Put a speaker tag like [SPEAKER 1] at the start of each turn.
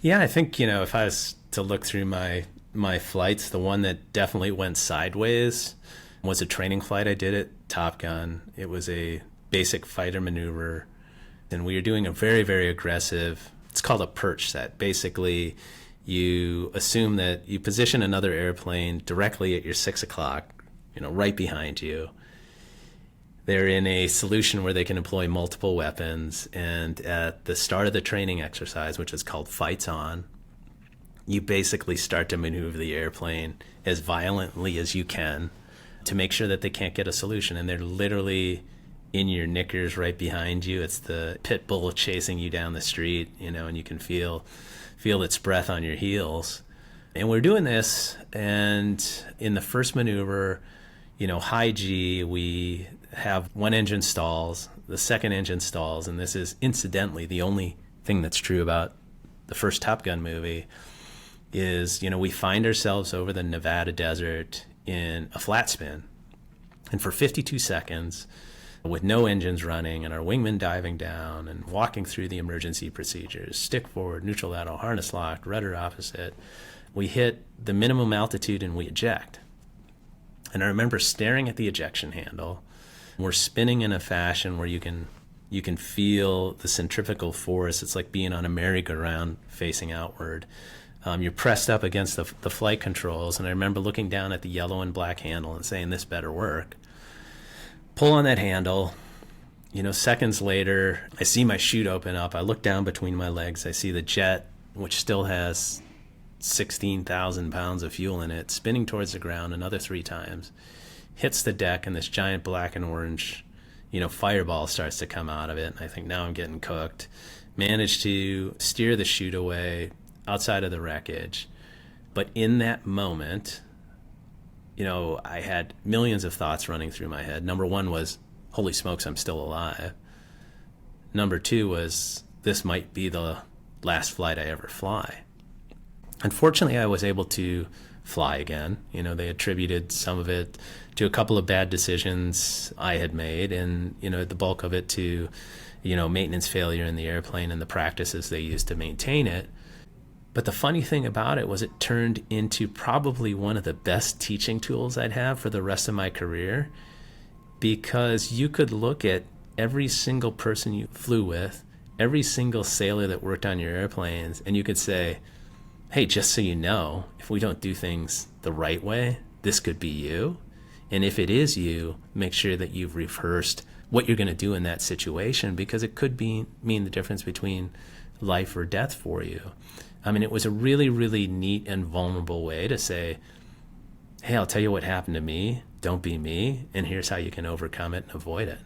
[SPEAKER 1] Yeah, I think, if I was to look through my flights, the one that definitely went sideways was a training flight I did at Top Gun. It was a basic fighter maneuver, and we were doing a very, very aggressive, it's called a perch set. Basically, you assume that you position another airplane directly at your 6 o'clock, right behind you. They're in a solution where they can employ multiple weapons, and at the start of the training exercise, which is called Fights On, you basically start to maneuver the airplane as violently as you can to make sure that they can't get a solution. And they're literally in your knickers right behind you. It's the pit bull chasing you down the street, and you can feel its breath on your heels. And we're doing this, and in the first maneuver, high G, we have one engine stalls, the second engine stalls, and this is incidentally the only thing that's true about the first Top Gun movie, is, we find ourselves over the Nevada desert in a flat spin. And for 52 seconds, with no engines running and our wingman diving down and walking through the emergency procedures, stick forward, neutral throttle, harness locked, rudder opposite, we hit the minimum altitude and we eject. And I remember staring at the ejection handle. We're spinning in a fashion where you can feel the centrifugal force. It's like being on a merry-go-round facing outward. You're pressed up against the flight controls, and I remember looking down at the yellow and black handle and saying, this better work. Pull on that handle. Seconds later, I see my chute open up. I look down between my legs. I see the jet, which still has 16,000 pounds of fuel in it, spinning towards the ground another 3 times, hits the deck, and this giant black and orange, fireball starts to come out of it. And I think, now I'm getting cooked. Managed to steer the chute away outside of the wreckage. But in that moment, I had millions of thoughts running through my head. Number one was, holy smokes, I'm still alive. Number two was, this might be the last flight I ever fly. Unfortunately, I was able to fly again. They attributed some of it to a couple of bad decisions I had made, and, the bulk of it to, maintenance failure in the airplane and the practices they used to maintain it. But the funny thing about it was it turned into probably one of the best teaching tools I'd have for the rest of my career, because you could look at every single person you flew with, every single sailor that worked on your airplanes, and you could say, hey, just so you know, if we don't do things the right way, this could be you. And if it is you, make sure that you've rehearsed what you're going to do in that situation, because it could mean the difference between life or death for you. It was a really, really neat and vulnerable way to say, hey, I'll tell you what happened to me. Don't be me. And here's how you can overcome it and avoid it.